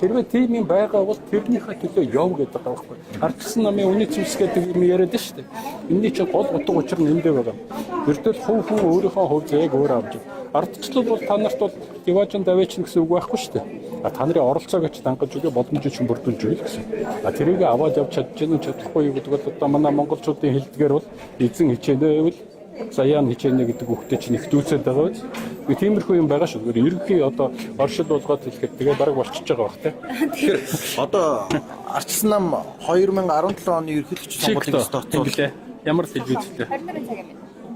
Хэрвээ тийм юм байгаа бол тэрнийхээ төлөө яв гэдэг байгаа байхгүй. Ардчилсан намын үнэт зүйлс гэдэг юм яриад шүү дээ. Энэний чинь гол утга учир нь эндээ байгаа. Ердөө хувь хүн өөрийнхөө хувьд яг өөр авч. Ардчлал бол та нарт бол диважин давээч гэсэн үг байхгүй шүү дээ. Та нарын оролцоог ч дангаж өгөө боломжийг ч бүрдүүлж өгье гэсэн. Тэрийг аваад явж чадчихна чадахгүй юу гэдэг бол одоо манай монголчуудын хэлдгээр бол эзэн хичээнэвэл заяан хичээнэ гэдэг үгтэй чинь их дүүцээд байгаа биз. Тиймэрхүү юм байгаа шүү. Ерөнхий одоо оршил болгоод хэлэхэд тэгээ бараг болчихж байгаа бах тий. Тэгэхээр одоо ардчилсан нам 2017 оны ерөнхийлөгч сонгуулийн тооцоолол ямар телевизтэй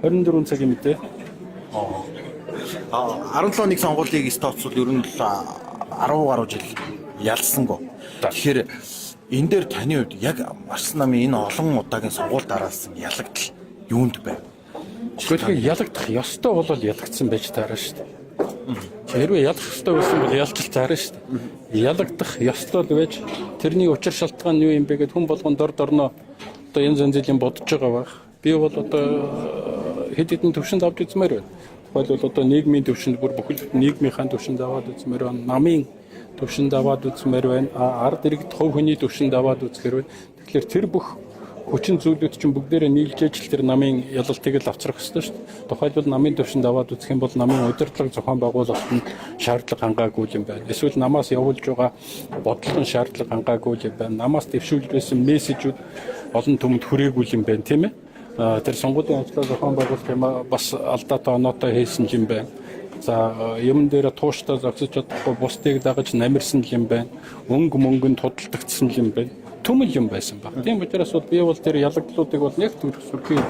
24 цагийн мэдээ. 17 оны сонгуулийг тооцвол ер нь 10 гаруй жил ялсангүй. Тэгэхээр энэ дээр таны хувьд яг ардчилсан намын энэ олон удаагийн сонгуульд дараалсан ялагдал юунд байв? Гэхдээ ялагдах ёстой бол ялагдсан байж таарна шүү дээ. Хэрвээ ялах ёстой байсан бол ялчих таарна шүү дээ. Ялагдах ёстой л байж тэрний учир шалтгаан юу юм бэ гэд хүн болгон дор дорноо одоо янз янзын бодож байгаа байх. Би бол одоо хэд хэдэн төвшөнд авч үзмээр байна. Тухайлбал одоо нийгмийн төвшөнд бүр бүхэл нийгмийнхаа төвшөнд аваад үзмээр байна. Намын төвшөнд аваад үзмээр байна. Ард иргэд хувь хүний төвшөнд аваад үзмээр байна. Тэгэхээр тэр бүх хүчин зүйлүүд чинь бүгдээрээ нийлж ажил тэр намын ялалтыг л авчрах хэрэгтэй шүү дээ. Тухайлбал намын төвшөнд аваад үзэх юм бол намын удирдлага зохион байгуулалт нь шаардлага хангаагүй юм байна. Эсвэл намаас явуулж байгаа бодлого нь шаардлага хангаагүй юм байна. Намаас дэвшүүлж байсан мессежүүд олон түмэнд хүрээгүй юм байна, тийм ээ. Тэр сонгуулийн ажлаа зохион байгуулах юм бас алдаатай оноотой хийсэн юм байна. За юм дээр тууштай зогсож чадахгүй бусдыг дагаж намирсан юм байна. Мөнгөнд худалдагдсан юм байна. Түмэл юм байсан баг. Тийм учраас бол би бол тэр ялагдлуудыг бол яг төрхсөрхийн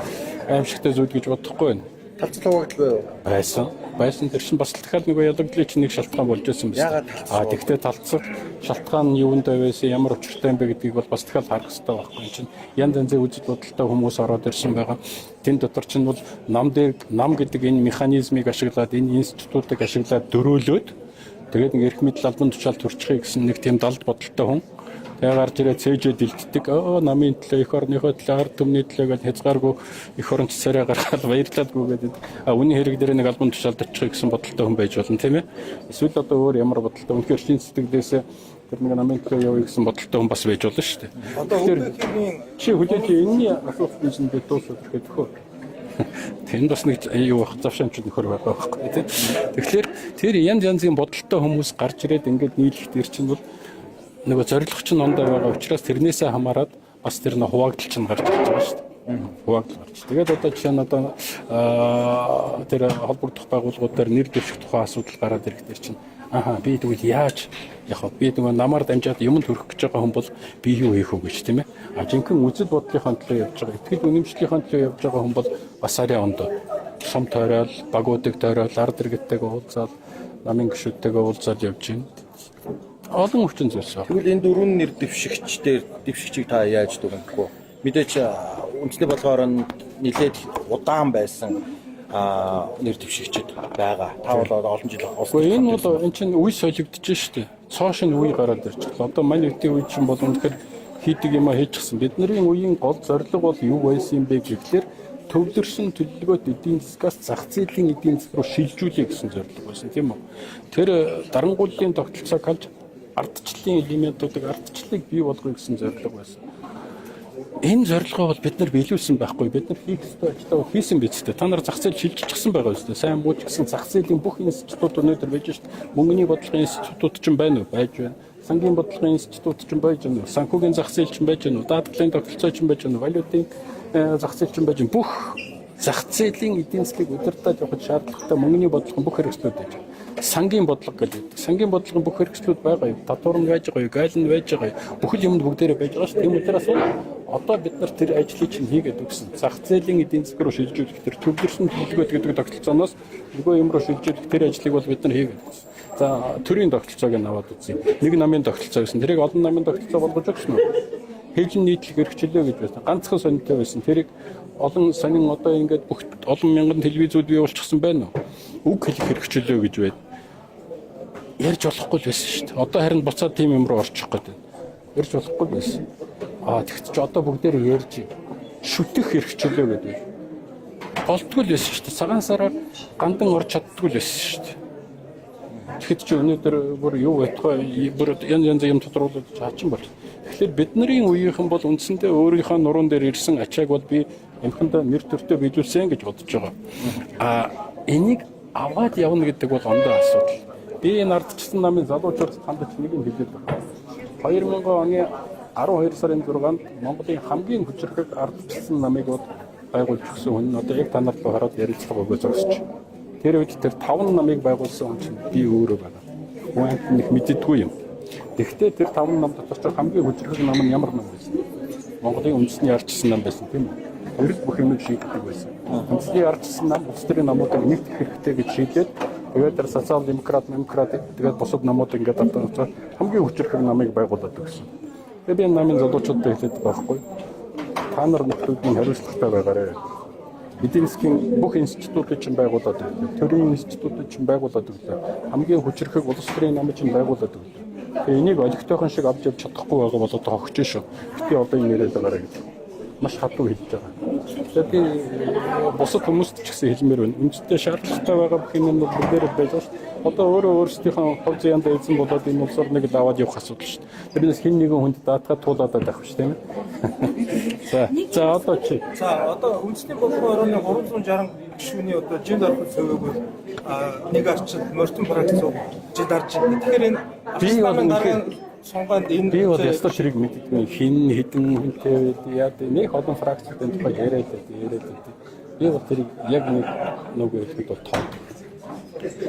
аимшигтай зүйл гэж бодохгүй байна. Талцлал хуваагдал байсан. Байсан тэр чинь бас дахиад нөгөө ялагдлын чинь нэг шалтгаан болж байсан байна. Тэгтээ талцах шалтгаан нь юунд байсан, ямар учиртай юм бэ гэдгийг бол бас дахиад харах хэрэгтэй байхгүй юм чинь. Янз янзын үзэл бодолтой хүмүүс ороод ирсэн байгаа. Тэн дотор чинь бол нам гэдэг энэ механизмыг ашиглаад энэ институтыг ашиглаад дөрөөлөөд тэгээд нэг эрх мэдэл албан тушаалд хүрчихье гэсэн нэг тийм далд бодолтой хүн. Тэгээ гарч ирээд цээжэд илтдэг. Намын төлөө эх орныхоо төлөө ард түмний төлөө гэж хязгааргүй эх оронч царай гаргаад баярлаадгүй гэдэг. Үүний хэрэг дээр нэг албан тушаалд очих гэсэн бодолтой хүн байж болно тийм ээ. Эсвэл одоо өөр ямар бодолтой үнэхээр шин сэтгэлдээс тэр нэг намын төлөө явъя гэсэн бодолтой хүн бас байж болно шүү дээ. Тэгэхээр чи хүлээж энэний асуултын чинь би дуусах гэдэг хөө. Тэнд бас нэг юу бах завшаанч нөхөр байгаа байхгүй тийм. Тэгэхээр тэр янз янзын бодолтой хүмүүс гарч ирээд ингээд нийлэх дээр чинь бол нөгөө зорилго чинь ондоо байгаа учраас тэрнээсээ хамаарат бас тэр нэг хуваагдал чинь гарч ирж байгаа шүү дээ. Хуваагдал гарч. Тэгээд одоо жишээ нь одоо тэр холбогдох байгууллагуудаар нэр дэвших тухай асуудал гараад ирэх дээр чинь би тэгвэл яаж яг би нөгөө намаар дамжаад юмд хүрэх гэж байгаа хүн бол би юу хийх вэ гэж тийм ээ. Жинхэнэ үзэл бодлынхаа төлөө явж байгаа. Итгэл үнэмшлийнхаа төлөө явж байгаа хүн бол бас арай ондоо. Сум тойрол, багуудыг тойрол, ард иргэдтэйгээ уулзаад, намын гишүүдтэйгээ уулзаад явж байна. Олон хүчин зүйлс байна. Тэгвэл энэ дөрвөн нэр дэвшигчийг та яаж дүгнэх вэ? Мэдээч үндэсний болгоор нь нэлээд удаан байсан нэр дэвшигчид байгаа. Та бол олон жил олсон. Энэ бол энэ чинь үе солигдож штэ. Цоош нь үе гараад ирчихлээ. Одоо манай үеийн үе чинь бол үнэхээр хийдэг юм хийчихсэн. Бидний үеийн гол зорилго бол юу байсан юм бэ гэхлээр төвлөрсөн төлөвлөгөөт эдийн засгаас зах зээлийн эдийн засаг руу шилжүүлэх гэсэн зорилго байсан тийм үү. Тэр дарангууллын тогтолцоог халж ардчлалын элементүүдийг ардчлалыг бий болгоё гэсэн зорилго байсан. Энэ зорилгоо бол бид нар биелүүлсэн байхгүй. Бид нар хийх ёстой ажлаа хийсэн биз дээ. Та нар зах зээл шилжчихсэн байгаа үстэй. Сайн мууч гэсэн зах зээлийн бүх институт өнөөдөр байж шít. Мөнгөний бодлогын институт ч байж байна. Сангийн бодлогын институт ч байж байна. Санхүүгийн зах зээл ч байж байна. Даатгалын тогтолцоо ч байж байна. Валютын зах зээл ч байж байна. Бүх зах зээлийн эдийн засгийг удирдах явах шаардлагатай мөнгөний бодлогын бүх хэрэгслүүд байж байна. Сангийн бодлого гэдэг. Сангийн бодлогын бүх хэрэгслүүд байгаа юу? Татвар нь байж байгаа юу? Гайл нь байж байгаа юу? Бүхэл юмд бүгдээрээ байж байгаа шүү. Тийм учраас одоо бид нар тэр ажлыг чинь хийгээд өгсөн. Зах зээлийн эдийн засаг руу шилжүүлэх тэр төвлөрсөн төлөвлөгөө гэдэг тогтолцооноос нөгөө юм руу шилжүүлэх тэр ажлыг бол бид нар хийгээд өгсөн. За төрийн тогтолцоог нь аваад үзье. Нэг намын тогтолцоо гэсэн. Тэрийг олон намын тогтолцоо болгож өгсөн үү? Хэжин нийтлэг эрхчлөө гэж байсан. Ганцхан сонирхолтой байсан. Тэрийг олон сонин одоо ингээд бүх олон мянган телевизүүд бий болчихсон байна уу? Үг хэлэх эрхчлөө гэж байна. Ярьж болохгүй л байсан шүү дээ. Одоо харин буцаад тийм юм руу орчих гээд байна. Ярьж болохгүй байсан. Тэгт ч одоо бүгдээр ярьж шүтэх эрхчлөө гэдэг. Болтгүй л байсан шүү дээ. Цагаан сараар гандан орж чаддгүй л байсан шүү дээ. Тэгэхэд чи өнөөдөр бүр юу байтугай бүр янз юм тодруулж чаачин бол. Тэгэхээр бидний үеийнхэн бол үндсэндээ өөрийнхөө нуруунд дээр ирсэн ачааг бол би эмхэндээ нэр төртөө биелүүлсэн гэж бодож байгаа. Энийг аваад явна гэдэг бол ондоо асуудал. Би энэ ардчилсан намын залуучууд танд нэг юм хэлээд байна. 2000 оны 12 сарын 6-нд Монголын хамгийн хүчирхэг ардчилсан намыг бол байгуулж өгсөн хүн одоо яг та нарт хараад ярилцлага өгөө зогсож. Тэр үед тэр 5 намыг байгуулсан хүн чинь би өөрөө байна. Хүн нэг мэддэггүй юм. Тэгэхдээ тэр 5 нам дотор ч хамгийн хүчирхэг нам нь ямар нам байсан? Монголын үндэсний ардчилсан нам байсан тийм үү? Эрд бүх юмыг шийддэг байсан. Үндэсний ардчилсан нам улс төрийн намуудыг нэгтгэх хэрэгтэй гэж шийдээд тэгээд тэр социал демократ тэгээд бусад намууд ингээд одоо хамгийн хүчирхэг намыг байгуулад өгсөн. Тэгээд би намын залуучуудад хэлээд байхгүй. Та нар нөхдүүдийн хариуцлагатай байгаарай. Эдийн засгийн бүх институтууд чинь байгуулад өгдөө. Төрийн институтууд чинь байгуулад өгдөө. Хамгийн хүчирхэг улс төрийн нам чинь байгуулад өгдөө. Тэгээ энийг олигтойхон шиг авч явж чадахгүй байгаа бол одоо хогч шүү. Гэтэ одоо энэ яриад байгаарай гэж. Маш хатуу хэлж байгаа. Тэгээд би бусад хүмүүст ч гэсэн хэлмээр байна. Үнэндээ шаардлагатай байгаа бүх юм бол бүгдээр байж байгаа шүү. Одоо өөрсдийнхөө хувь заяанд эзэн болоод энэ улсаар нэг л аваад явах асуудал шүү. Тэрнээс хэн нэгэн хүнд даатгаад туулаад байх шүү, тийм ээ. За одоо чи. За одоо үндэсний бодлогын орооны 360 гишүүний одоо жинд ороход цэвээгүүл нэг арчил морьтон практик жид арж байна. Тэгэхээр энэ намын даргын сонгонд энэ би бол ястаа тэрийг мэддэггүй хин хідэн хүнтэй яа нэг олон фракцийн тухай яриад байдаг. Би бол тэрийг яг нэг хэлэхэд бол тоо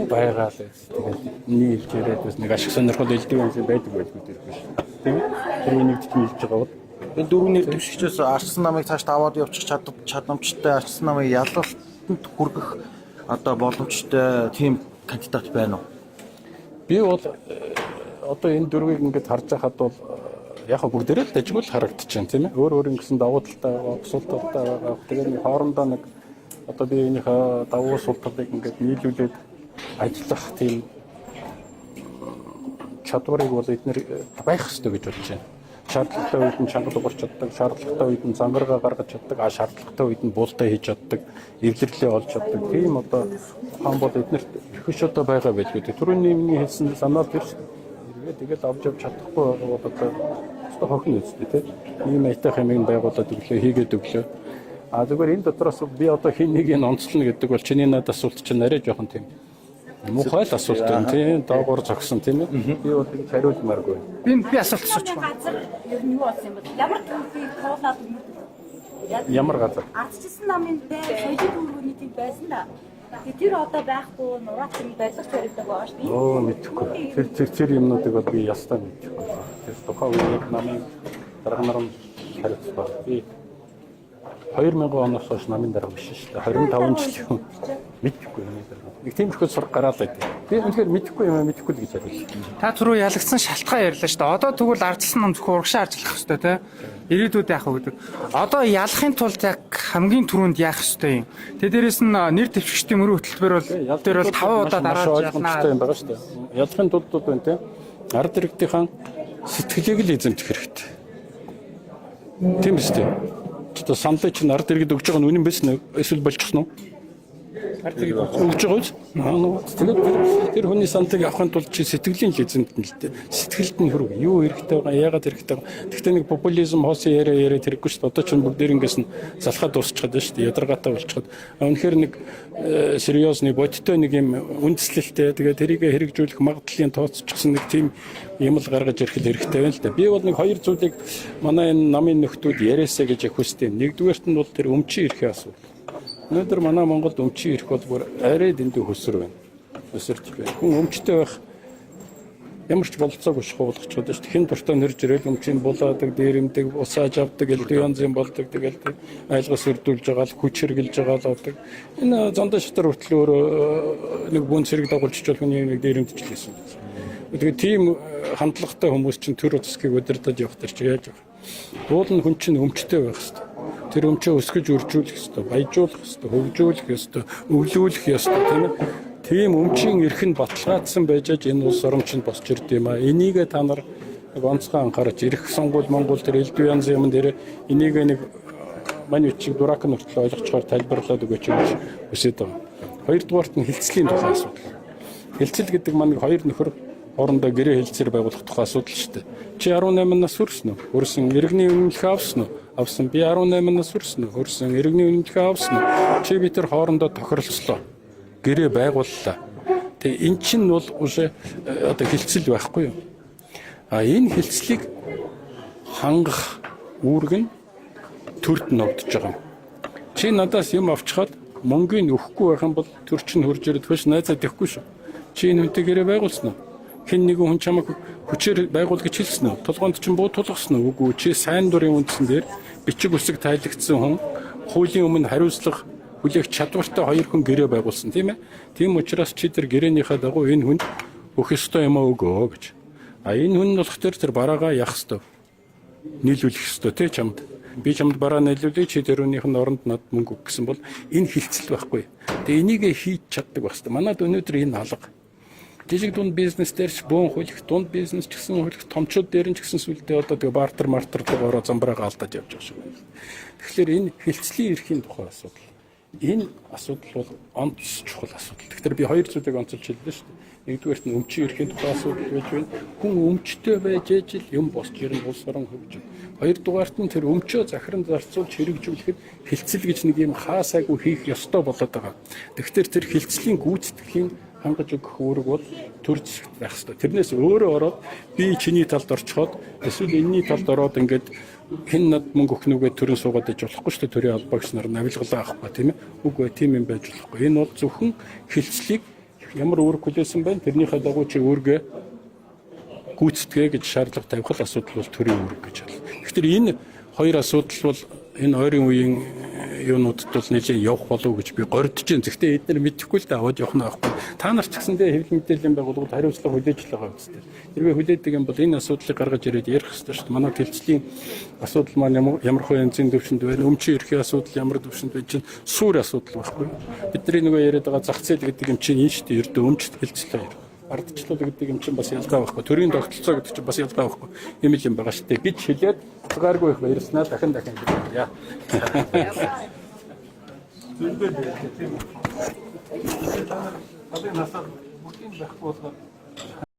байгаад тэгээд нийлж яриад бас нэг ашиг сонирхол элдв юм байдаг байлгүй тэр биш. Тийм ээ. Тэр нэг ч нийлж байгаа бол энэ дөрвөн дэвшигчээс ардчилсан намыг цааш аваад явуучих чадамжтай ардчилсан намыг ялалтанд хүргэх одоо боломжтой тийм кандидат байна уу? Би бол одоо энэ дөрвийг ингээд харж байхад бол яг бүгдээрээ л дажгүй л харагдчихээн тийм ээ. Өөр ингэсэн давуу талтай байгаа, бусал талтай байгаа. Тэгээд нэг хоорондоо нэг одоо би энийхээ давуу сул талыг ингээд нийлүүлээд ажиллах тийм чадварыг бол эдгээр байх хэрэгтэй гэж бодож байна. Шаардлагатай үед нь чанга дуурч чаддаг, шаардлагатай үед нь зангаргаа гаргаж чаддаг, шаардлагатай үед нь буултаа хийж чаддаг, эвлэрлээ олж чаддаг. Тийм одоо хаан бол эднэрт их ш одоо байгаа байлгүй. Түрүүний миний хэлсэн санаа тэр тэгээд авч явж чадахгүй байгаа бол одоо хохин үстэй тийм. Ийм айтах юмыг байгуулад өглөө хийгээд өглөө. Зүгээр энэ дотроос би одоо хин нэг нь онцлно гэдэг бол чиний надад асуулт чинь арай жоохон тийм мухай л асуулт юм тийм доогоор зогсон тийм ээ. Би бол энэ хариулмааргүй. би асуулт асуучих. Газар ер нь юу болсон юм бэ? Ямар төлөвийг туулаад Ямар газар? ардчилсан намын соёлын төрөний тийм байсан да. Тэр одоо байхгүй нураач юм байсан ч хэрэгтэй байгаа шүү дээ. Оо мэдхгүй. Тэр юмнуудыг бол би ястаа мэдхгүй. Тэр тухайн үеийн намын дарга нар нь хариуцлаа. Би 2000 оноос хойш намын дарга биш шүү дээ. 25 жил мэдхгүй юм дээр. Нэг тиймэрхүү сураг гараад байдаг. Би үнэхээр мэдхгүй юм мэдхгүй л гэж хэлсэн. Та түрүү ялагдсан шалтгаан ярьлаа шүү дээ. Одоо тэгвэл ардчилсан нам зөвхөн урагшаа арчлах хэрэгтэй те. Ирээдүйд яах вэ гэдэг. Одоо ялахын тулд яг хамгийн түрүүнд яах ёстой юм. Тэ дээрэс нь нэр дэвшигчдийн мөрөө хөтөлбөр бол тэр бол 5 удаа дарааж ялнаа юм байгаа шүү дээ. Ялахын тулд байна те. Ард иргэдийн сэтгэлийг л эзэмдэх хэрэгтэй. Тийм биз дээ. Одоо саналыг чинь ард иргэд өгж байгаа нь үнэн биш нэ? Эсвэл болчихсон уу? Ард иргэд өгж байгаа үз? Тэгээд тэр хүний саналыг авахын тулд чи сэтгэлийн л эзэмдэн л дээ. Сэтгэлд нь хөрөг. Юу хэрэгтэй байгаа, яагаад хэрэгтэй байгаа. Гэхдээ нэг популизм хоосон яриа хэрэггүй шүү дээ. Одоо ч бүгдээр ингээс нь залхаад дуусчихад байна шүү дээ. Ядаргаатай болчиход. Үнэхээр нэг сериозны бодиттой нэг юм үндэслэлтэй. Тэгээд тэрийг хэрэгжүүлэх магадлалын тооцчихсан нэг тийм юм л гаргаж ирэх хэрэгтэй байна л да. Би бол нэг хоёр зүйлийг манай энэ намын нөхдүүд яриасаа гэж хүсдэг. Нэгдүгээрт нь бол тэр өмчийн эрхийн асуудал. Өнөөдөр манай Монголд өмчийн эрх бол бүр арай дэндүү хөсөр байна. Өсөрч байна. Хүн өмчтэй байх ямар ч болцоог шахуулах чад шүү дээ. Хэн дуртай нэрж ирэл өмчийн булаадаг, дээрэмдэг, усааж авдаг, элдв янз юм болдог. Тэгэл айлгас өрдүүлж байгаа л хүч хэрглэж байгаа л авдаг. Энэ зондоо шатар хүртэл өөр нэг бүн цэрэг дагуулж чвал хүний нэг дээрэмдчихлээсэн. Тэгээд тийм хандлагатай хүмүүс чинь төр утасыг удирдах явах төр чи яаж вэ? Уул нь хүн чинь өмчтэй байх хэрэгтэй. Тэр өмчөө өсгөж үржүүлэх хэрэгтэй, баяжуулах хэрэгтэй, хөгжүүлэх хэрэгтэй, өвлүүлэх хэрэгтэй тийм ээ. Тийм өмчийн эрх нь баталгаажсан байж энэ улс орон чинь босч ирд юм а. Энийг та нар нэг онцгой анхаарч ирэх сонгуул Монгол тэр элдв янз юм дээр энийг нэг маний чиг дурак нь хүртэл ойлгочхоор тайлбарлаад өгөөч гэж хүсэж байгаа. Хоёрдугаарт нь хилцлийн тухай асуудал. Хэлцэл гэдэг маань хоёр нөхөр хоорондоо гэрээ хэлцээр байгуулах тухай асуудал шүү дээ. Чи 18 нас хүрсэн үү? Хүрсэн. Иргэний үнэмлэхээ авсан уу? Авсан. Би 18 нас хүрсэн үү? Хүрсэн. Иргэний үнэмлэхээ авсан уу? Чи бид нар хоорондоо тохиролцлоо. Гэрээ байгууллаа. Тэгээ эн чинь бол уже одоо хэлцэл байхгүй юу? Энэ хэлцлийг хангах үүрэг нь төрд ногдож байгаа юм. Чи надаас юм авчихад мөнгөний өгөхгүй байх юм бол төр чинь хурж ирээд хөш найзаад ихгүй шүү. Чи энэ үнтэй гэрээ байгуулсан уу? Хэн нэгэн хүн чамайг хүчээр байгуул гэж хэлсэн үү? Тулгоонд чинь буу тулгасан уу? Үгүй чи сайн дурын үндсэн дээр бичиг үсэг тайлагдсан хүн хуулийн өмнө хариуцлага хүлээх чадвартай хоёр хүн гэрээ байгуулсан тийм ээ. Тийм учраас чи тэр гэрээнийхээ дагуу энэ хүнд өгөх ёстой юм аа өгөө гэж. Энэ хүн нь болохоор тэр бараагаа яах ёстой? Нийлүүлэх ёстой тий чамд. Би чамд бараа нийлүүлээ чи тэрүүнийх нь оронд над мөнгө өг гэсэн бол энэ хилцэл байхгүй. Тэгээ энийг хийж чаддаг байх ёстой. Манайд өнөөдөр энэ алга. Жижиг дунд бизнес дээр ч бөөн хөлөх дунд бизнес ч гэсэн хөлөх томчууд дээр нь ч гэсэн сүлдээ одоо тэгээ бартер мартерлогоороо замбраагаа алдаж явж байгаа шиг байна. Тэгэхээр энэ хилцлийн эрхийн тухай асуудал. Энэ асуудал бол онц чухал асуудал. Тэгэхээр би хоёр зүйлийг онцолж хэллээ шүү дээ. Нэгдүгээрт нь өмчийн эрхийн тухай асуудал байж байна. Хүн өмчтэй байж ижил юм босч ирэн улс орон хөгжиж. Хоёрдугаарт нь тэр өмчөө захиран зарцуулж хэрэгжүүлэхэд хилцэл гэж нэг юм хаасайгүй хийх ёстой болоод байгаа. Тэгэхээр тэр хилцлийн гүйцэтгэхийн хангаж өгөх үүрэг бол төр зэвсэгт байх хэрэгтэй. Тэрнээс өөрөө ороод би чиний талд орчход эсвэл энэний талд ороод ингээд хэн над мөнгө өгнөгээ төрön суугаад иж болохгүй шүү дээ. Төрийн албаагч нар навилгалаа авахгүй тийм ээ. Үгүй тийм юм байж болохгүй. Энэ бол зөвхөн хилцлийг ямар үүрэг хүлээсэн байна тэрнийхээ дагуу чи үүргээ гүйцэтгэ гэж шаардлага тавих асуудал бол төрийн үүрэг гэж байна. Тэгэхээр энэ хоёр асуудал бол энэ ойрын үеийн юунуудад бол нэлээд явах болов гэж би гордож байна. Гэхдээ эдгээр мэдэхгүй л да аваад явах нь байхгүй. Та нар ч гэсэндээ хэвлэл мэдээллийн байгууллагууд хариуцлага хүлээж л байгаа үстэй. Хэрвээ хүлээдэг юм бол энэ асуудлыг гаргаж ирээд ярих хэрэгтэй шүү дээ. Манай хэлцлийн асуудал маань ямар хөө янзын төвшөнд байна. Өмчийн эрхийн асуудал ямар төвшөнд байна чинь суур асуудал байхгүй. Бидний нөгөө яриад байгаа зах зээл гэдэг юм чинь энэ шүү дээ. Ердөө өмчт хэлцлээ. Ардчлал гэдэг юм чинь бас ялгаа байхгүй. Төрийн тогтолцоо гэдэг чинь бас ялгаа байхгүй. Ийм л юм байгаа шүү дээ гэж хэлээд гааргүй их баярлснаа дахин хэлье. Зүгээр тийм үү. Одоо насаар бүгд байхгүй болохоор